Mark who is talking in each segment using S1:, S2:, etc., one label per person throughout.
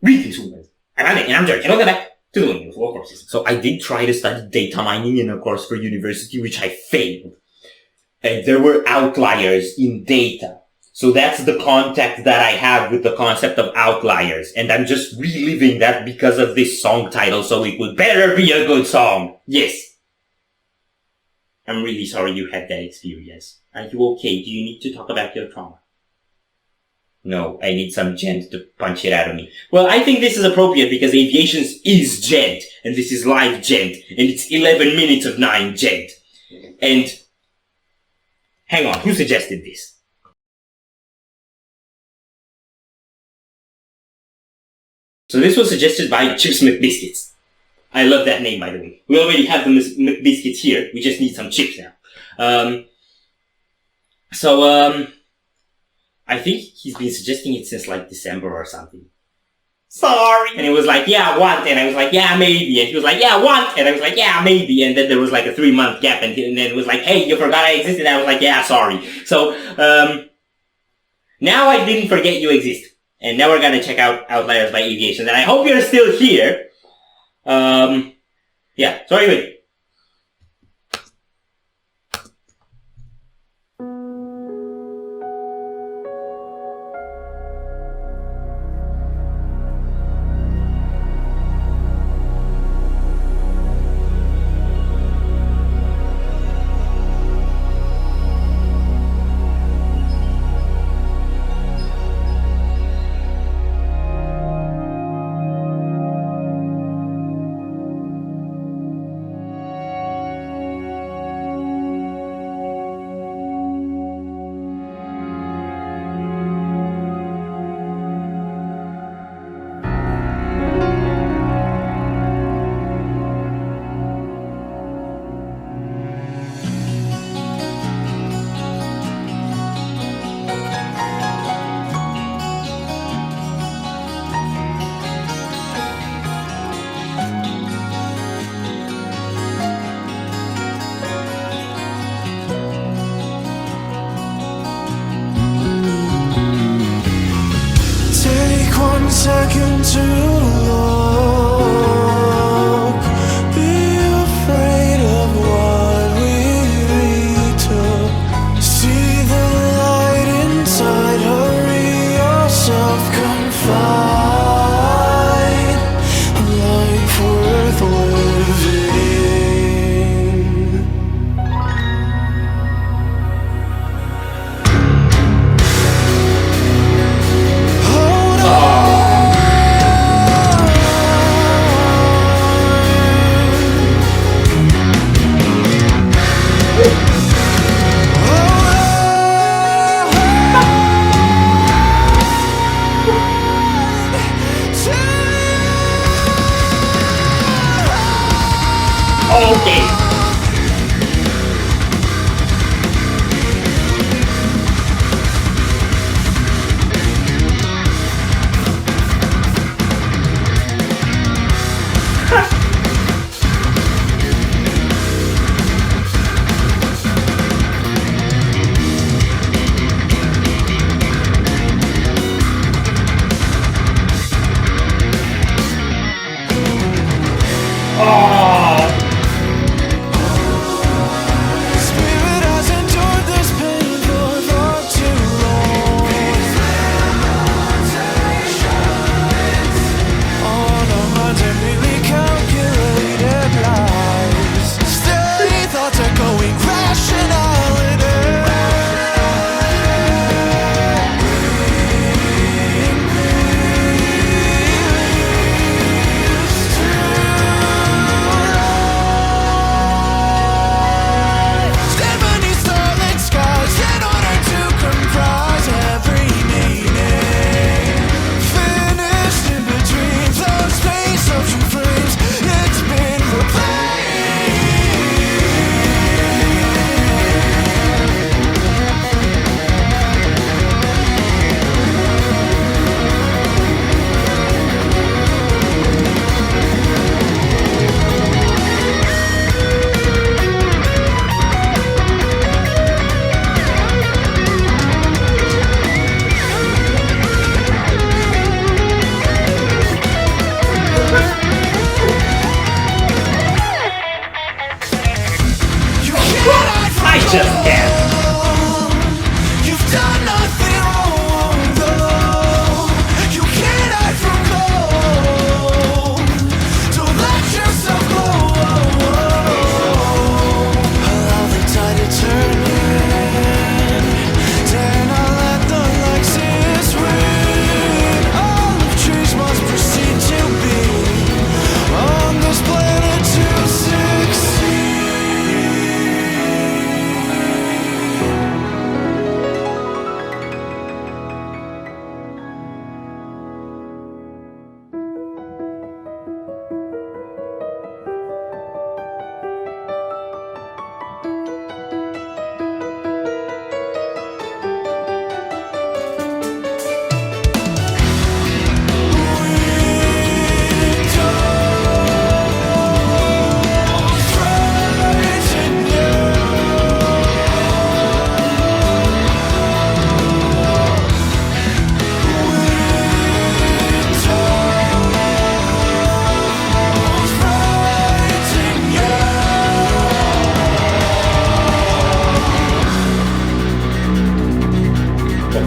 S1: Read these humans. And I'm joking. I'll get back to the Windmill for courses. So I did try to study data mining in a course for university, which I failed. And there were outliers in data. So that's the contact that I have with the concept of outliers. And I'm just reliving that because of this song title, so it would better be a good song. Yes. I'm really sorry you had that experience. Are you okay? Do you need to talk about your trauma? No, I need some gent to punch it out of me. Well, I think this is appropriate because Aviations is gent, and this is live gent, and it's 11 minutes of 9 gent. And, hang on, who suggested this? So this was suggested by Chips McBiscuits. I love that name, by the way. We already have the McBiscuits here. We just need some chips now. I think he's been suggesting it since like December or something. Sorry. And it was like, yeah, want. And I was like, yeah, maybe. And he was like, yeah, want. And I was like, yeah, maybe. And then there was like a 3-month gap. And then it was like, hey, you forgot I existed. And I was like, yeah, sorry. So, now I didn't forget you exist. And now we're gonna check out Outliers by Aviations. And I hope you're still here. Yeah, so anyway.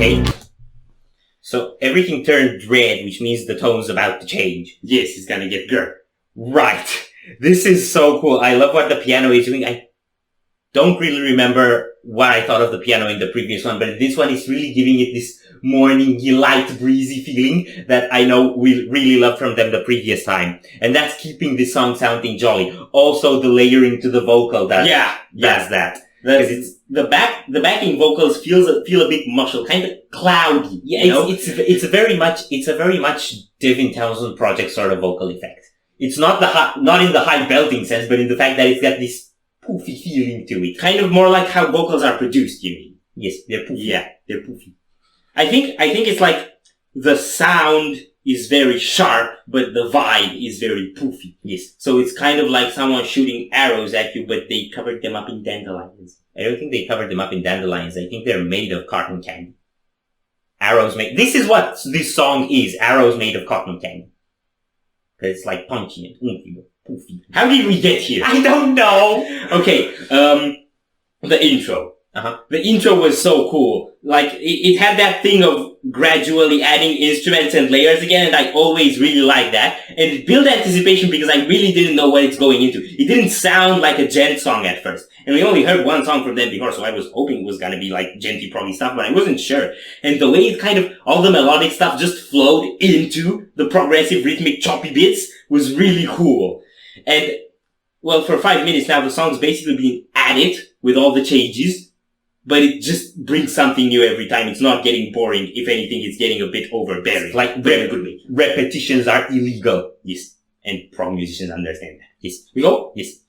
S1: Okay. So everything turned red, which means the tone's about to change.
S2: Yes, it's gonna get girl.
S1: Right. This is so cool. I love what the piano is doing. I don't really remember what I thought of the piano in the previous one, but this one is really giving it this morningy, light, breezy feeling that I know we really loved from them the previous time. And that's keeping the song sounding jolly. Also, the layering to the vocal does that.
S2: The backing vocals feel a bit muscle, kind of cloudy.
S1: Yeah, it's a very much Devin Townsend project sort of vocal effect. It's not not in the high belting sense, but in the fact that it's got this poofy feeling to it.
S2: Kind of more like how vocals are produced, you mean?
S1: Yes, they're poofy.
S2: Yeah, they're poofy. I think it's like the sound is very sharp, but the vibe is very poofy.
S1: Yes.
S2: So it's kind of like someone shooting arrows at you, but they covered them up in dandelions.
S1: I don't think they covered them up in dandelions. I think they're made of cotton candy. This is what this song is. Arrows made of cotton candy. Cause it's like punchy and oomphy, poofy.
S2: How did we get here?
S1: I don't know.
S2: Okay, the intro. The intro was so cool. Like, it had that thing of gradually adding instruments and layers again, and I always really liked that. And it built anticipation because I really didn't know what it's going into. It didn't sound like a gent song at first. And we only heard one song from them before, so I was hoping it was gonna be like genty proggy stuff, but I wasn't sure. And the way it kind of, all the melodic stuff just flowed into the progressive rhythmic choppy bits was really cool. And, well, for 5 minutes now, the song's basically being added with all the changes. But it just brings something new every time. It's not getting boring. If anything, it's getting a bit overbearing.
S1: Like, very good way. Repetitions are illegal.
S2: Yes.
S1: And prog musicians understand that.
S2: Yes. We go?
S1: Yes.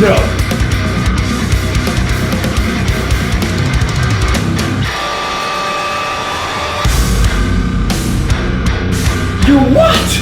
S2: No. You what?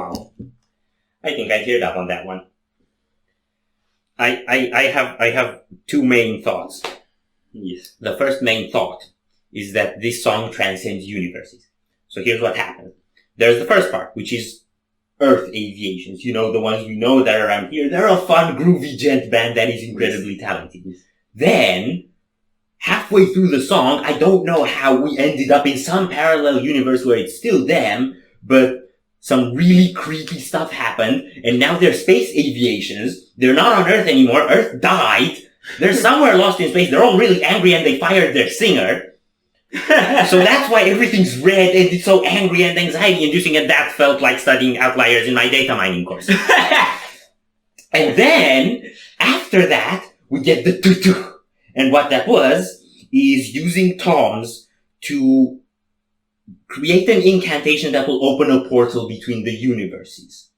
S2: Wow. I think I teared up on that one.
S1: I have two main thoughts.
S2: Yes.
S1: The first main thought is that this song transcends universes. So here's what happens. There's the first part, which is Earth Aviations. You know, the ones we know that are around here. They're a fun, groovy gent band that is incredibly talented. Then, halfway through the song, I don't know how we ended up in some parallel universe where it's still them, but some really creepy stuff happened, and now they're space aviations. They're not on Earth anymore. Earth died. They're somewhere lost in space. They're all really angry and they fired their singer. So that's why everything's red and it's so angry and anxiety inducing, and that felt like studying Outliers in my data mining course. And then, after that, we get the tutu. And what that was, is using toms to create an incantation that will open a portal between the universes.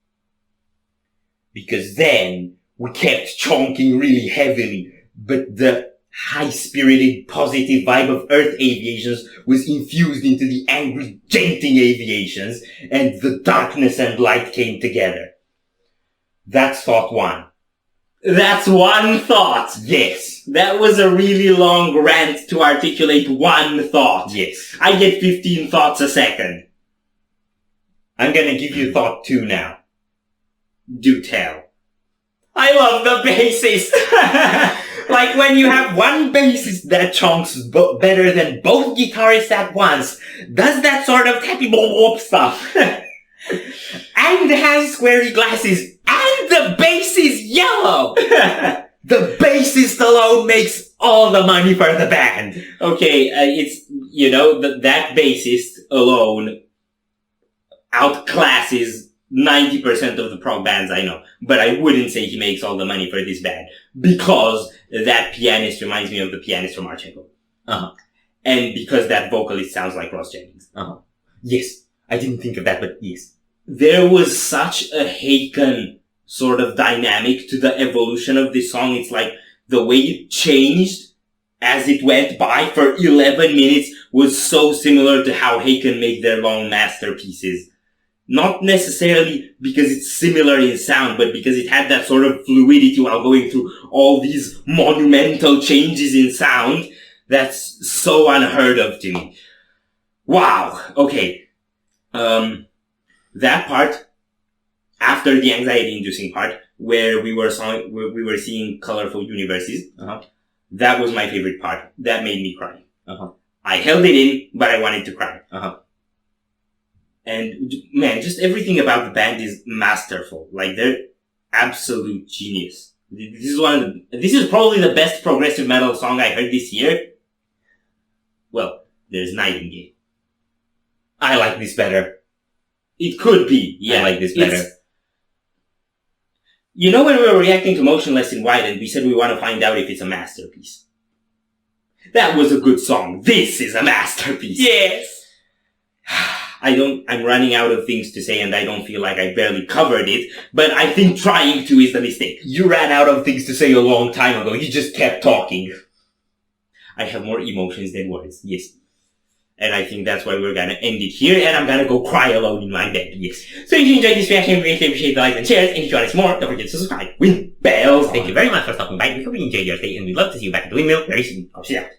S1: Because then, we kept chonking really heavily, but the high-spirited, positive vibe of Earth Aviations was infused into the angry, janting Aviations, and the darkness and light came together. That's thought one.
S2: That's one thought.
S1: Yes.
S2: That was a really long rant to articulate one thought.
S1: Yes.
S2: I get 15 thoughts a second.
S1: I'm gonna give you thought two now.
S2: Do tell. I love the bassist.
S1: Like when you have one bassist that chunks better than both guitarists at once, does that sort of tappy boop stuff, and has squarey glasses, and the bass is yellow. The bassist alone makes all the money for the band.
S2: Okay, it's, you know, that bassist alone outclasses 90% of the prog bands I know. But I wouldn't say he makes all the money for this band, because that pianist reminds me of the pianist from Archenko.
S1: Uh-huh.
S2: And because that vocalist sounds like Ross Jennings.
S1: Uh-huh. Yes. I didn't think of that, but yes.
S2: There was such a Haken sort of dynamic to the evolution of this song. It's like the way it changed as it went by for 11 minutes was so similar to how Haken make their long masterpieces. Not necessarily because it's similar in sound, but because it had that sort of fluidity while going through all these monumental changes in sound. That's so unheard of to me. Wow. Okay. That part, after the anxiety-inducing part, where we were seeing colorful universes, that was my favorite part. That made me cry. I held it in, but I wanted to cry. And man, just everything about the band is masterful. Like, they're absolute genius. This is probably the best progressive metal song I heard this year. Well, there's Nightingale.
S1: I like this better.
S2: It could be, yeah.
S1: I like this better.
S2: You know, when we were reacting to Motionless in White and we said we want to find out if it's a masterpiece. That was a good song. This is a masterpiece.
S1: Yes.
S2: I'm running out of things to say and I don't feel like I barely covered it, but I think trying to is the mistake.
S1: You ran out of things to say a long time ago. You just kept talking.
S2: I have more emotions than words, yes. And I think that's why we're gonna end it here, and I'm gonna go cry alone in my bed, yes. So if you enjoyed this reaction, we greatly appreciate the likes and shares, and if you want to see more, don't forget to subscribe. Windmill. Thank you very much for stopping by. We hope you enjoyed your stay, and we'd love to see you back at the Windmill very soon. I'll see you out.